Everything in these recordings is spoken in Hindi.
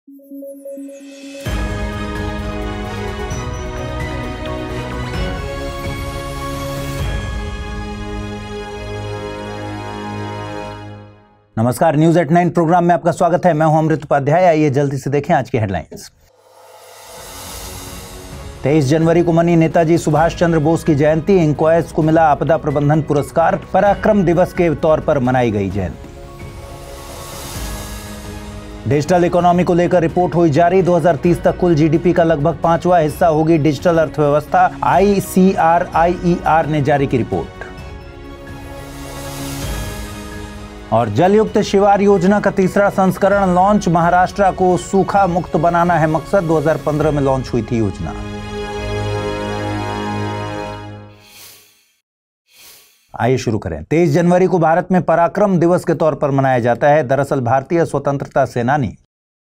नमस्कार, न्यूज एट 9 प्रोग्राम में आपका स्वागत है। मैं हूं अमृत उपाध्याय। आइए जल्दी से देखें आज की हेडलाइंस। 23 जनवरी को मनी नेताजी सुभाष चंद्र बोस की जयंती। इंक्वायस को मिला आपदा प्रबंधन पुरस्कार। पराक्रम दिवस के तौर पर मनाई गई जयंती। डिजिटल इकोनॉमी को लेकर रिपोर्ट हुई जारी। 2030 तक कुल जीडीपी का लगभग 5वां हिस्सा होगी डिजिटल अर्थव्यवस्था। ICRIER ने जारी की रिपोर्ट। और जलयुक्त शिवार योजना का तीसरा संस्करण लॉन्च। महाराष्ट्र को सूखा मुक्त बनाना है मकसद। 2015 में लॉन्च हुई थी योजना। आइए शुरू करें। 23 जनवरी को भारत में पराक्रम दिवस के तौर पर मनाया जाता है। दरअसल भारतीय स्वतंत्रता सेनानी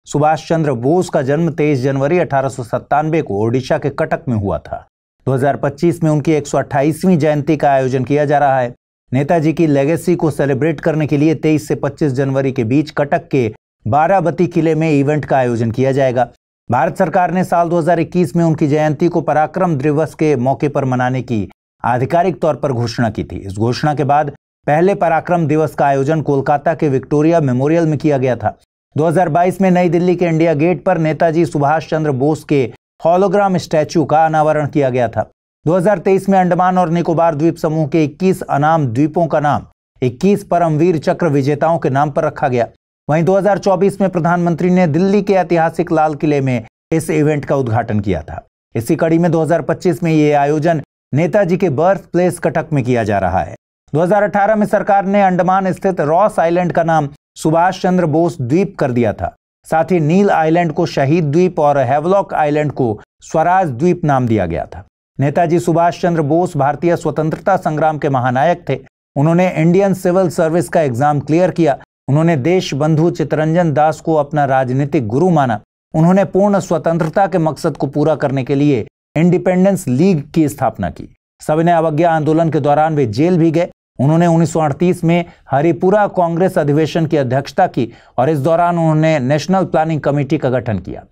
सुभाष चंद्र बोस का जन्म 23 जनवरी 1897 को ओडिशा के कटक में हुआ था। 2025 में उनकी 128वीं जयंती का आयोजन किया जा रहा है। नेताजी की लेगेसी को सेलिब्रेट करने के लिए 23 से 25 जनवरी के बीच कटक के बाराबती किले में इवेंट का आयोजन किया जाएगा। भारत सरकार ने साल 2021 में उनकी जयंती को पराक्रम दिवस के मौके पर मनाने की आधिकारिक तौर पर घोषणा की थी। इस घोषणा के बाद पहले पराक्रम दिवस का आयोजन कोलकाता के विक्टोरिया मेमोरियल में किया गया था। 2022 में नई दिल्ली के इंडिया गेट पर नेताजी सुभाष चंद्र बोस के होलोग्राम स्टैच्यू का अनावरण किया गया था। 2023 में अंडमान और निकोबार द्वीप समूह के 21 अनाम द्वीपों का नाम 21 परमवीर चक्र विजेताओं के नाम पर रखा गया। वहीं 2024 में प्रधानमंत्री ने दिल्ली के ऐतिहासिक लाल किले में इस इवेंट का उद्घाटन किया था। इसी कड़ी में 2025 में ये आयोजन नेताजी के बर्थ प्लेस कटक में किया जा रहा है। 2018 में सरकार ने अंडमान स्थित रॉस आइलैंड का नाम सुभाष चंद्र बोस द्वीप कर दिया था। साथ ही नील आइलैंड को शहीद द्वीप और हैवलॉक आइलैंड को स्वराज द्वीप नाम दिया गया था। नेताजी सुभाष चंद्र बोस भारतीय स्वतंत्रता संग्राम के महानायक थे। उन्होंने इंडियन सिविल सर्विस का एग्जाम क्लियर किया। उन्होंने देश बंधु चित्तरंजन दास को अपना राजनीतिक गुरु माना। उन्होंने पूर्ण स्वतंत्रता के मकसद को पूरा करने के लिए इंडिपेंडेंस लीग की स्थापना की। सविनय अवज्ञा आंदोलन के दौरान वे जेल भी गए। उन्होंने 1938 में हरिपुरा कांग्रेस अधिवेशन की अध्यक्षता की और इस दौरान उन्होंने नेशनल प्लानिंग कमेटी का गठन किया।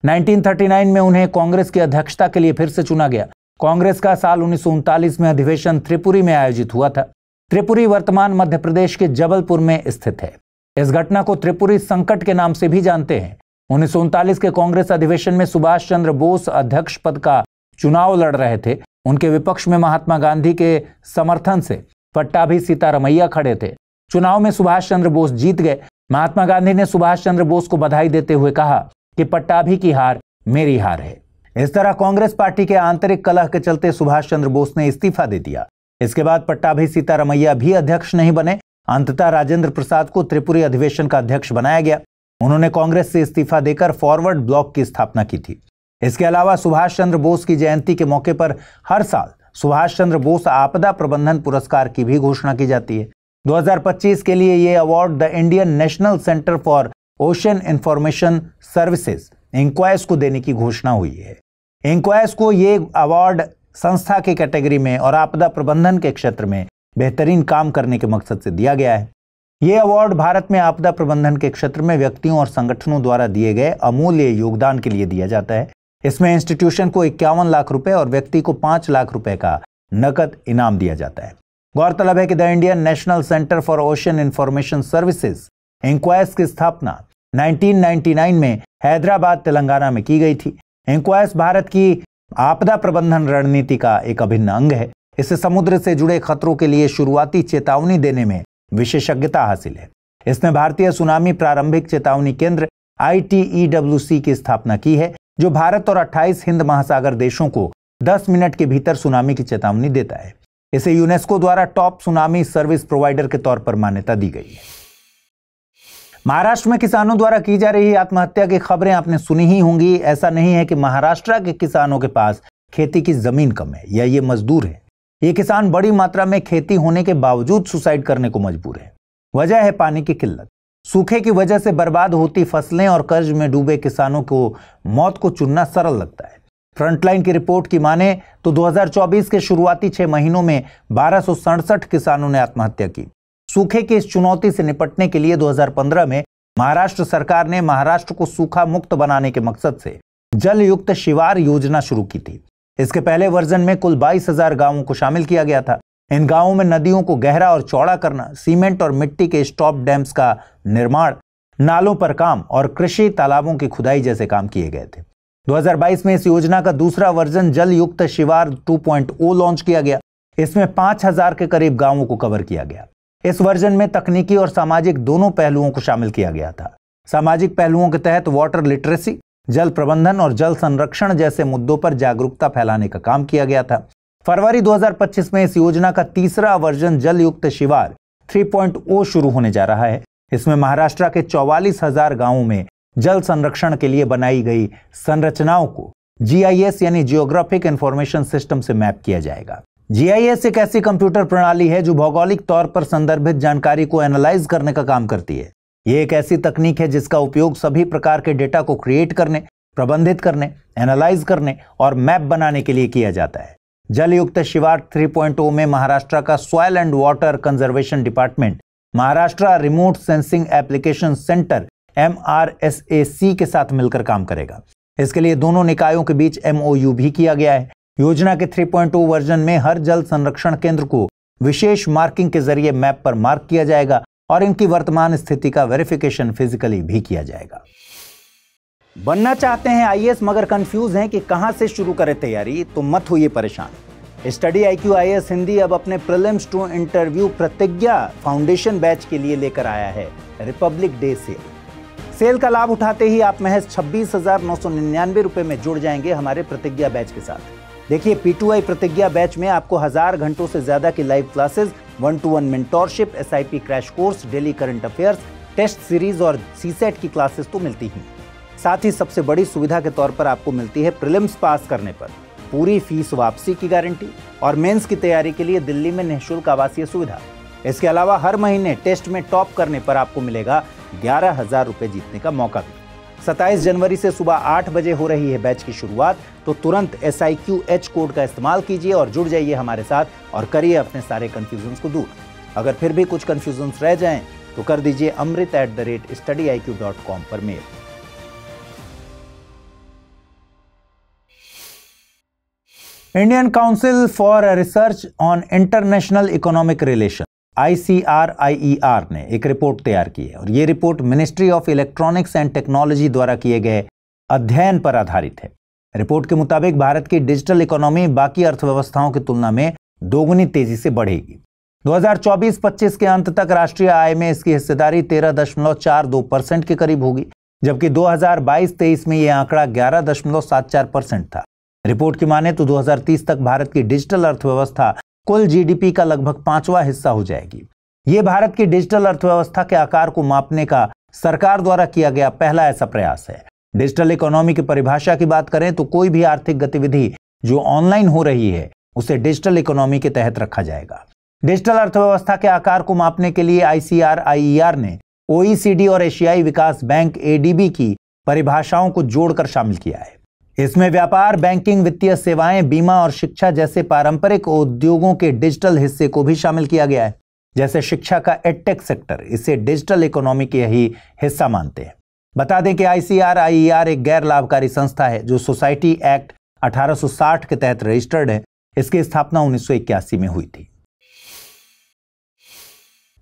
1939 में उन्हें कांग्रेस की अध्यक्षता के लिए फिर से चुना गया। कांग्रेस का साल 1939 में अधिवेशन त्रिपुरी में आयोजित हुआ था। त्रिपुरी वर्तमान मध्य प्रदेश के जबलपुर में स्थित है। इस घटना को त्रिपुरी संकट के नाम से भी जानते हैं। 1939 के कांग्रेस अधिवेशन में सुभाष चंद्र बोस अध्यक्ष पद का चुनाव लड़ रहे थे। उनके विपक्ष में महात्मा गांधी के समर्थन से पट्टाभी सीतारमैया खड़े थे। चुनाव में सुभाष चंद्र बोस जीत गए। महात्मा गांधी ने सुभाष चंद्र बोस को बधाई देते हुए कहा कि पट्टाभी की हार मेरी हार है। इस तरह कांग्रेस पार्टी के आंतरिक कलह के चलते सुभाष चंद्र बोस ने इस्तीफा दे दिया। इसके बाद पट्टाभी सीतारमैया भी अध्यक्ष नहीं बने। अंततः राजेंद्र प्रसाद को त्रिपुरी अधिवेशन का अध्यक्ष बनाया गया। उन्होंने कांग्रेस से इस्तीफा देकर फॉरवर्ड ब्लॉक की स्थापना की थी। इसके अलावा सुभाष चंद्र बोस की जयंती के मौके पर हर साल सुभाष चंद्र बोस आपदा प्रबंधन पुरस्कार की भी घोषणा की जाती है। 2025 के लिए ये award the Indian National Centre for Ocean Information Services INCOIS को देने की घोषणा हुई है। इंक्वायस को ये अवार्ड संस्था की कैटेगरी में और आपदा प्रबंधन के क्षेत्र में बेहतरीन काम करने के मकसद से दिया गया है। ये अवार्ड भारत में आपदा प्रबंधन के क्षेत्र में व्यक्तियों और संगठनों द्वारा दिए गए अमूल्य योगदान के लिए दिया जाता है। इसमें इंस्टीट्यूशन को 51 लाख रुपए और व्यक्ति को 5 लाख रुपए का नकद इनाम दिया जाता है। गौरतलब है कि the Indian National Centre for Ocean Information Services INCOIS की स्थापना 1999 में हैदराबाद तेलंगाना में की गई थी। इंक्वायस भारत की आपदा प्रबंधन रणनीति का एक अभिन्न अंग है। इसे समुद्र से जुड़े खतरों के लिए शुरुआती चेतावनी देने में विशेषज्ञता हासिल है। इसने भारतीय सुनामी प्रारंभिक चेतावनी केंद्र ITEWC की स्थापना की है, जो भारत और 28 हिंद महासागर देशों को 10 मिनट के भीतर सुनामी की चेतावनी देता है। इसे यूनेस्को द्वारा टॉप सुनामी सर्विस प्रोवाइडर के तौर पर मान्यता दी गई है। महाराष्ट्र में किसानों द्वारा की जा रही आत्महत्या की खबरें आपने सुनी ही होंगी। ऐसा नहीं है कि महाराष्ट्र के किसानों के पास खेती की जमीन कम है या ये मजदूर है। ये किसान बड़ी मात्रा में खेती होने के बावजूद सुसाइड करने को मजबूर है। वजह है पानी की किल्लत। सूखे की वजह से बर्बाद होती फसलें और कर्ज में डूबे किसानों को मौत को चुनना सरल लगता है। फ्रंटलाइन की रिपोर्ट की माने तो 2024 के शुरुआती 6 महीनों में 1267 किसानों ने आत्महत्या की। सूखे की इस चुनौती से निपटने के लिए 2015 में महाराष्ट्र सरकार ने महाराष्ट्र को सूखा मुक्त बनाने के मकसद से जल युक्त शिवार योजना शुरू की थी। इसके पहले वर्जन में कुल 22,000 गांवों को शामिल किया गया था। इन गांवों में नदियों को गहरा और चौड़ा करना, सीमेंट और मिट्टी के स्टॉप डैम्स का निर्माण, नालों पर काम और कृषि तालाबों की खुदाई जैसे काम किए गए थे। 2022 में इस योजना का दूसरा वर्जन जल युक्त शिवार 2.0 लॉन्च किया गया। इसमें 5,000 के करीब गांवों को कवर किया गया। इस वर्जन में तकनीकी और सामाजिक दोनों पहलुओं को शामिल किया गया था। सामाजिक पहलुओं के तहत वाटर लिटरेसी, जल प्रबंधन और जल संरक्षण जैसे मुद्दों पर जागरूकता फैलाने का काम किया गया था। फरवरी 2025 में इस योजना का तीसरा वर्जन जल युक्त शिवार 3.0 शुरू होने जा रहा है। इसमें महाराष्ट्र के 44,000 गांवों में जल संरक्षण के लिए बनाई गई संरचनाओं को GIS यानी जियोग्राफिक इंफॉर्मेशन सिस्टम से मैप किया जाएगा। GIS एक ऐसी कंप्यूटर प्रणाली है जो भौगोलिक तौर पर संदर्भित जानकारी को एनालाइज करने का काम करती है। यह एक ऐसी तकनीक है जिसका उपयोग सभी प्रकार के डेटा को क्रिएट करने, प्रबंधित करने, एनालाइज करने और मैप बनाने के लिए किया जाता है। जल युक्त शिवार 3.0 में महाराष्ट्र का soil and water conservation department Maharashtra remote sensing application centre MRSAC के साथ मिलकर काम करेगा। इसके लिए दोनों निकायों के बीच MOU भी किया गया है। योजना के 3.0 वर्जन में हर जल संरक्षण केंद्र को विशेष मार्किंग के जरिए मैप पर मार्क किया जाएगा और इनकी वर्तमान स्थिति का वेरिफिकेशन फिजिकली भी किया जाएगा। बनना चाहते हैं IAS मगर कंफ्यूज हैं कि कहां से शुरू करें तैयारी, तो मत होइए परेशान। स्टडी IQ IAS हिंदी अब अपने प्रीलिम्स टू इंटरव्यू प्रतिज्ञा फाउंडेशन बैच के लिए लेकर आया है रिपब्लिक डे सेल का लाभ उठाते ही आप महज 26,999 रुपए में जुड़ जाएंगे हमारे प्रतिज्ञा बैच के साथ। देखिए, P2I प्रतिज्ञा बैच में आपको 1000 घंटों से ज्यादा की live classes, 1-to-1 mentorship, SIP crash course, daily current affairs, test series और CSET की क्लासेस तो मिलती ही। साथ ही सबसे बड़ी सुविधा के तौर पर आपको मिलती है प्रीलिम्स पास करने पर पूरी फीस वापसी की गारंटी और मेंस की तैयारी के लिए दिल्ली में निःशुल्क आवासीय सुविधा। इसके अलावा हर महीने टेस्ट में टॉप करने पर आपको मिलेगा 11,000 रुपए जीतने का मौका भी। 27 जनवरी से सुबह 8 बजे हो रही है बैच की शुरुआत, तो तुरंत SIQH कोड का इस्तेमाल कीजिए और जुड़ जाइए हमारे साथ और करिए अपने सारे कंफ्यूजन को दूर। अगर फिर भी कुछ कंफ्यूजन रह जाएं तो कर दीजिए amrit@studiiq.com पर मेल। Indian council for research on international economic relation ICRIER ने एक रिपोर्ट तैयार की है और ये report ministry of electronics and technology द्वारा किए गए अध्ययन पर आधारित है। रिपोर्ट के मुताबिक भारत की डिजिटल इकोनॉमी बाकी अर्थव्यवस्थाओं की तुलना में दोगुनी तेजी से बढ़ेगी। 2024-25 के अंत तक राष्ट्रीय आय में इसकी हिस्सेदारी 13.42% के करीब होगी, जबकि 2022-23 में यह आंकड़ा 11.74% था। रिपोर्ट की माने तो 2030 तक भारत की डिजिटल अर्थव्यवस्था कुल GDP का लगभग 5वां हिस्सा हो जाएगी। यह भारत की डिजिटल अर्थव्यवस्था के आकार को मापने का सरकार द्वारा किया गया पहला ऐसा प्रयास है। डिजिटल इकोनॉमी की परिभाषा की बात करें तो कोई भी आर्थिक गतिविधि जो ऑनलाइन हो रही है उसे डिजिटल इकोनॉमी के तहत रखा जाएगा। डिजिटल अर्थव्यवस्था के आकार को मापने के लिए ICRIER ने OECD और एशियाई विकास बैंक ADB की परिभाषाओं को जोड़कर शामिल किया है। इसमें व्यापार, बैंकिंग, वित्तीय सेवाएं, बीमा और शिक्षा जैसे पारंपरिक उद्योगों के डिजिटल हिस्से को भी शामिल किया गया है। जैसे शिक्षा का एडटेक सेक्टर इसे डिजिटल इकोनॉमी के ही हिस्सा मानते हैं। बता दें कि ICRIER एक गैर लाभकारी संस्था है जो सोसाइटी एक्ट 1860 के तहत रजिस्टर्ड है। इसकी स्थापना 1981 में हुई थी।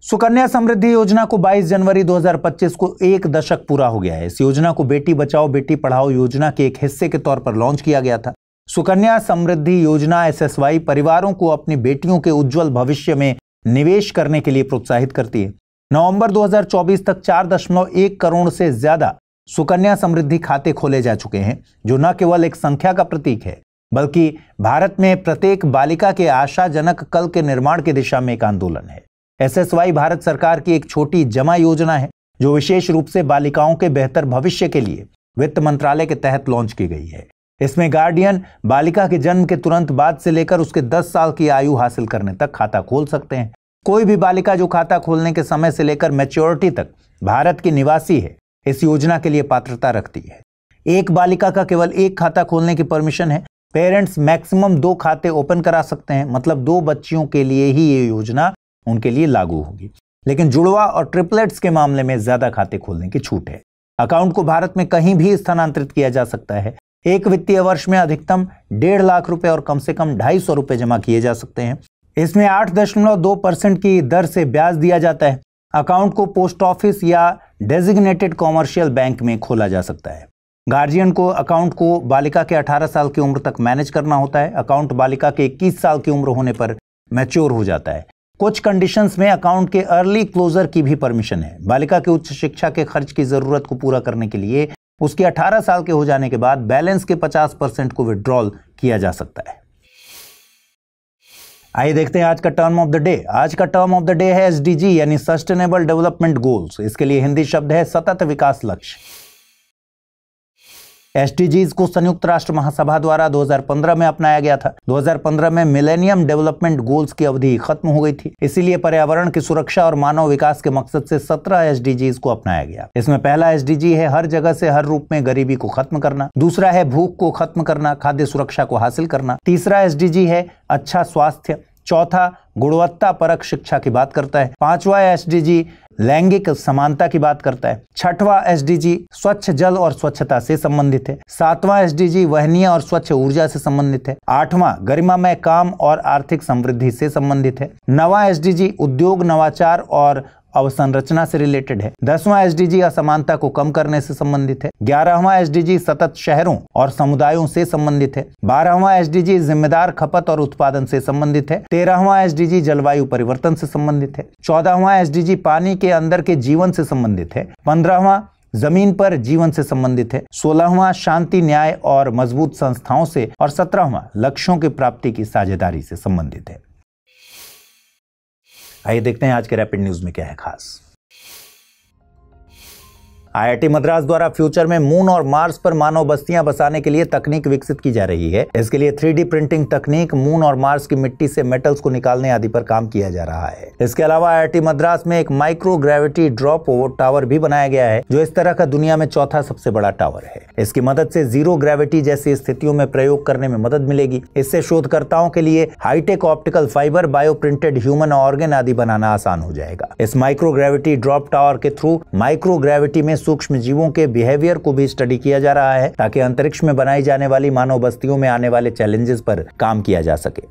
सुकन्या समृद्धि योजना को 22 जनवरी 2025 को 1 दशक पूरा हो गया है। इस योजना को बेटी बचाओ बेटी पढ़ाओ योजना के एक हिस्से के तौर पर लॉन्च किया गया था। सुकन्या समृद्धि योजना SSY परिवारों को अपनी बेटियों के उज्जवल भविष्य में निवेश करने के लिए प्रोत्साहित करती है। नवंबर 2024 तक 4.1 करोड़ से ज्यादा सुकन्या समृद्धि खाते खोले जा चुके हैं, जो न केवल एक संख्या का प्रतीक है बल्कि भारत में प्रत्येक बालिका के आशाजनक कल के निर्माण की दिशा में एक आंदोलन है। SSY भारत सरकार की एक छोटी जमा योजना है जो विशेष रूप से बालिकाओं के बेहतर भविष्य के लिए वित्त मंत्रालय के तहत लॉन्च की गई है। इसमें गार्डियन बालिका के जन्म के तुरंत बाद से लेकर उसके 10 साल की आयु हासिल करने तक खाता खोल सकते हैं। कोई भी बालिका जो खाता खोलने के समय से लेकर मैच्योरिटी तक भारत की निवासी है, इस योजना के लिए पात्रता रखती है। एक बालिका का केवल एक खाता खोलने की परमिशन है। पेरेंट्स मैक्सिमम 2 खाते ओपन करा सकते हैं, मतलब 2 बच्चियों के लिए ही ये योजना उनके लिए लागू होगी। लेकिन जुड़वा और ट्रिपलेट्स के मामले में ज्यादा खाते खोलने की छूट है। अकाउंट को भारत में कहीं भी स्थानांतरित किया जा सकता है। एक वित्तीय वर्ष में अधिकतम 1.5 लाख रुपए और कम से कम 250 रुपए जमा किए जा सकते हैं। इसमें 8.2% की दर से ब्याज दिया जाता है। अकाउंट को पोस्ट ऑफिस या डेजिग्नेटेड कॉमर्शियल बैंक में खोला जा सकता है। गार्जियन को अकाउंट को बालिका के 18 साल की उम्र तक मैनेज करना होता है। अकाउंट बालिका के 21 साल की उम्र होने पर मैच्योर हो जाता है। कुछ कंडीशंस में अकाउंट के अर्ली क्लोजर की भी परमिशन है। बालिका के उच्च शिक्षा के खर्च की जरूरत को पूरा करने के लिए उसके 18 साल के हो जाने के बाद बैलेंस के 50% को विड्रॉल किया जा सकता है। आइए देखते हैं आज का टर्म ऑफ द डे। आज का टर्म ऑफ द डे है एसडीजी यानी सस्टेनेबल डेवलपमेंट गोल्स। इसके लिए हिंदी शब्द है सतत विकास लक्ष्य। एसडीजीज को संयुक्त राष्ट्र महासभा द्वारा 2015 में अपनाया गया था। 2015 में मिलेनियम डेवलपमेंट गोल्स की अवधि खत्म हो गई थी, इसीलिए पर्यावरण की सुरक्षा और मानव विकास के मकसद से 17 एसडीजीज को अपनाया गया। इसमें पहला एसडीजी है हर जगह से हर रूप में गरीबी को खत्म करना। दूसरा है भूख को खत्म करना, खाद्य सुरक्षा को हासिल करना। तीसरा एसडीजी है अच्छा स्वास्थ्य। चौथा गुणवत्ता परक शिक्षा की बात करता है। पांचवा एसडीजी लैंगिक समानता की बात करता है। छठवां एसडीजी स्वच्छ जल और स्वच्छता से संबंधित है। सातवां एसडीजी वहनीय और स्वच्छ ऊर्जा से संबंधित है। आठवां गरिमामय काम और आर्थिक समृद्धि से संबंधित है। नवां एसडीजी उद्योग नवाचार और अवसंरचना से रिलेटेड है। 10वां एसडीजी असमानता को कम करने से संबंधित है। 11वां एसडीजी सतत शहरों और समुदायों से संबंधित है। 12वां एसडीजी जिम्मेदार खपत और उत्पादन से संबंधित है। 13वां एसडीजी जलवायु परिवर्तन से संबंधित है। 14वां एसडीजी पानी के अंदर के जीवन से संबंधित है। 15वां जमीन पर जीवन से संबंधित है। 16वां शांति न्याय और मजबूत संस्थाओं से और 17वां लक्ष्यों की प्राप्ति की साझेदारी से संबंधित है। आइए देखते हैं आज के रैपिड न्यूज में क्या है खास। आईआईटी मद्रास द्वारा फ्यूचर में मून और मार्स पर मानव बस्तियां बसाने के लिए तकनीक विकसित की जा रही है। इसके लिए 3D प्रिंटिंग तकनीक, मून और मार्स की मिट्टी से मेटल्स को निकालने आदि पर काम किया जा रहा है। इसके अलावा आईआईटी मद्रास में एक माइक्रो ग्रेविटी ड्रॉप टावर भी बनाया गया है, जो इस तरह का दुनिया में चौथा सबसे बड़ा टावर है। इसकी मदद से जीरो ग्रेविटी जैसी स्थितियों में प्रयोग करने में मदद मिलेगी। इससे शोधकर्ताओं के लिए hi-tech optical fibre, bio printed human organ आदि बनाना आसान हो जाएगा। इस माइक्रो ग्रेविटी ड्रॉप टावर के थ्रू माइक्रो ग्रेविटी में सूक्ष्म जीवों के बिहेवियर को भी स्टडी किया जा रहा है, ताकि अंतरिक्ष में बनाई जाने वाली मानव बस्तियों में आने वाले चैलेंजेस पर काम किया जा सके।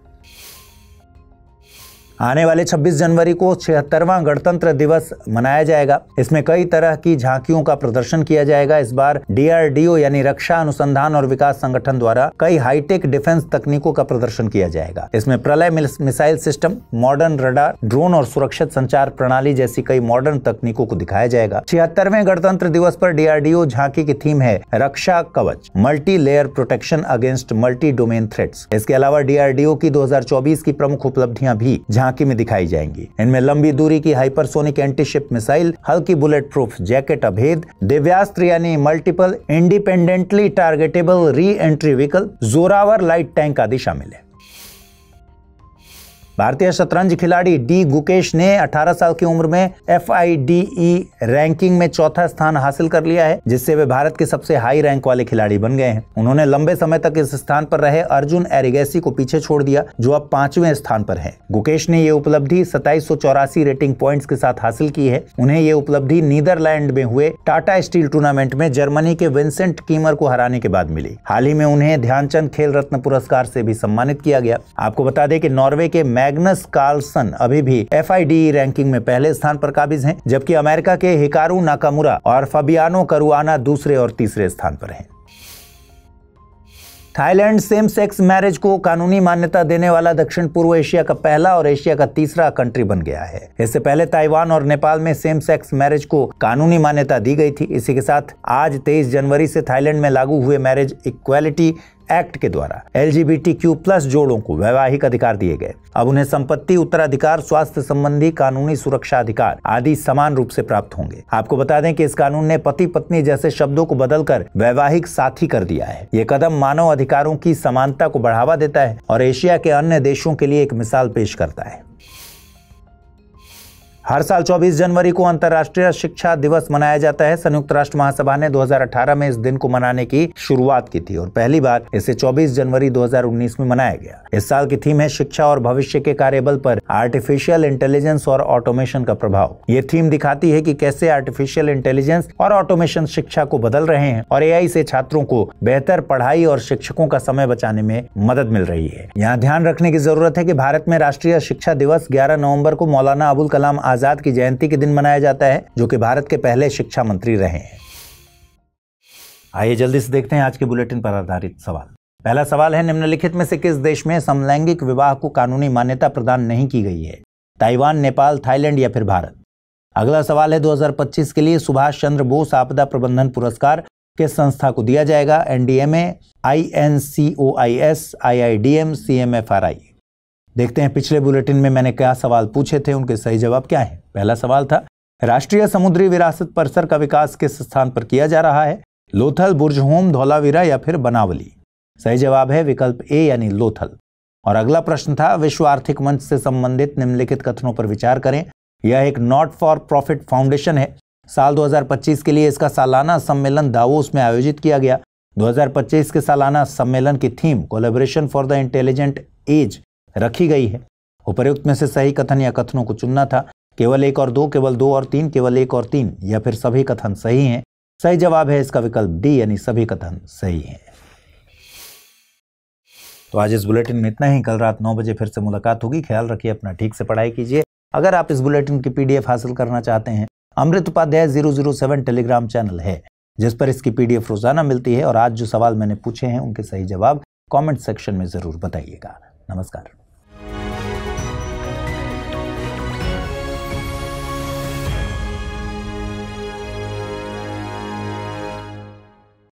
आने वाले 26 जनवरी को 76वां गणतंत्र दिवस मनाया जाएगा। इसमें कई तरह की झांकियों का प्रदर्शन किया जाएगा। इस बार डीआरडीओ यानी रक्षा अनुसंधान और विकास संगठन द्वारा कई हाईटेक डिफेंस तकनीकों का प्रदर्शन किया जाएगा। इसमें प्रलय missile system, modern radar, drone और सुरक्षित संचार प्रणाली जैसी कई मॉडर्न तकनीकों को दिखाया जाएगा। 76वें गणतंत्र दिवस पर डीआरडीओ झांकी की थीम है रक्षा कवच, multi layer protection against multi domain threats. इसके अलावा डीआरडीओ की 2024 की प्रमुख उपलब्धियां भी झांकी में दिखाई जाएंगी। इनमें लंबी दूरी की हाइपरसोनिक एंटीशिप मिसाइल, हल्की बुलेट प्रूफ जैकेट अभेद, दिव्यास्त्र यानी multiple independently targetable re entry vehicle, Zorawar light tank आदि शामिल है। भारतीय शतरंज खिलाड़ी डी गुकेश ने 18 साल की उम्र में FIDE रैंकिंग में चौथा स्थान हासिल कर लिया है, जिससे वे भारत के सबसे हाई रैंक वाले खिलाड़ी बन गए हैं। उन्होंने लंबे समय तक इस स्थान पर रहे अर्जुन एरिगैसी को पीछे छोड़ दिया, जो अब 5वें स्थान पर है। गुकेश ने ये उपलब्धि 2784 रेटिंग पॉइंट्स के साथ हासिल की है। उन्हें ये उपलब्धि नीदरलैंड में हुए टाटा स्टील टूर्नामेंट में जर्मनी के विंसेंट कीमर को हराने के बाद मिली। हाल ही में उन्हें ध्यानचंद खेल रत्न पुरस्कार से भी सम्मानित किया गया। आपको बता दें कि नॉर्वे के मैग्नस कार्लसन अभी भी FIDE रैंकिंग में पहले स्थान पर काबिज हैं, जबकि अमेरिका के हिकारू नाकामुरा और फबियानो करुआना दूसरे और तीसरे स्थान पर हैं। थाईलैंड सेम सेक्स मैरिज को कानूनी मान्यता देने वाला दक्षिण पूर्व एशिया का पहला और एशिया का तीसरा कंट्री बन गया है। इससे पहले ताइवान और नेपाल में सेम सेक्स मैरिज को कानूनी मान्यता दी गई थी। इसी के साथ आज 23 जनवरी से थाईलैंड में लागू हुए मैरिज इक्वालिटी एक्ट के द्वारा LGBTQ+ जोड़ों को वैवाहिक अधिकार दिए गए। अब उन्हें संपत्ति, उत्तराधिकार, स्वास्थ्य संबंधी कानूनी सुरक्षा अधिकार आदि समान रूप से प्राप्त होंगे। आपको बता दें कि इस कानून ने पति पत्नी जैसे शब्दों को बदलकर वैवाहिक साथी कर दिया है। ये कदम मानव अधिकारों की समानता को बढ़ावा देता है और एशिया के अन्य देशों के लिए एक मिसाल पेश करता है। हर साल 24 जनवरी को अंतर्राष्ट्रीय शिक्षा दिवस मनाया जाता है। संयुक्त राष्ट्र महासभा ने 2018 में इस दिन को मनाने की शुरुआत की थी और पहली बार इसे 24 जनवरी 2019 में मनाया गया। इस साल की थीम है शिक्षा और भविष्य के कार्यबल पर आर्टिफिशियल इंटेलिजेंस और ऑटोमेशन का प्रभाव। ये थीम दिखाती है कि कैसे आर्टिफिशियल इंटेलिजेंस और ऑटोमेशन शिक्षा को बदल रहे हैं और एआई से छात्रों को बेहतर पढ़ाई और शिक्षकों का समय बचाने में मदद मिल रही है। यहाँ ध्यान रखने की जरूरत है कि भारत में राष्ट्रीय शिक्षा दिवस 11 नवंबर को मौलाना अबुल कलाम आजाद की जयंती के दिन मनाया जाता है, जो कि भारत के पहले शिक्षा मंत्री रहे हैं। आइए जल्दी से देखते हैं आज के बुलेटिन पर आधारित सवाल। पहला सवाल है, निम्नलिखित में से किस देश में समलैंगिक विवाह को कानूनी मान्यता प्रदान नहीं की गई है? ताइवान, नेपाल, थाईलैंड या फिर भारत? अगला सवाल है, 2025 के लिए सुभाष चंद्र बोस आपदा प्रबंधन पुरस्कार किस संस्था को दिया जाएगा? NDMA, INCOIS, IIDM, CMFRI? देखते हैं पिछले बुलेटिन में मैंने क्या सवाल पूछे थे, उनके सही जवाब क्या है। पहला सवाल था, राष्ट्रीय समुद्री विरासत परिसर का विकास किस स्थान पर किया जा रहा है? लोथल, बुर्जहोम, धौलावीरा या फिर बनावली? सही जवाब है विकल्प ए यानी लोथल। और अगला प्रश्न था, विश्व आर्थिक मंच से संबंधित निम्नलिखित कथनों पर विचार करें। यह एक नॉट फॉर प्रॉफिट फाउंडेशन है। साल 2025 के लिए इसका सालाना सम्मेलन दावोस में आयोजित किया गया। 2025 के सालाना सम्मेलन की theme collaboration for the intelligent edge रखी गई है। उपर्युक्त में से सही कथन या कथनों को चुनना था। केवल 1 और 2, केवल 2 और 3, केवल 1 और 3 या फिर सभी कथन सही हैं। सही जवाब है इसका विकल्प डी यानी सभी कथन सही हैं। तो आज इस बुलेटिन में इतना ही। कल रात 9 बजे फिर से मुलाकात होगी। ख्याल रखिए अपना, ठीक से पढ़ाई कीजिए। अगर आप इस बुलेटिन की PDF हासिल करना चाहते हैं, अमृत उपाध्याय 007 टेलीग्राम चैनल है जिस पर इसकी PDF रोजाना मिलती है। और आज जो सवाल मैंने पूछे हैं उनके सही जवाब कमेंट सेक्शन में जरूर बताइएगा। नमस्कार।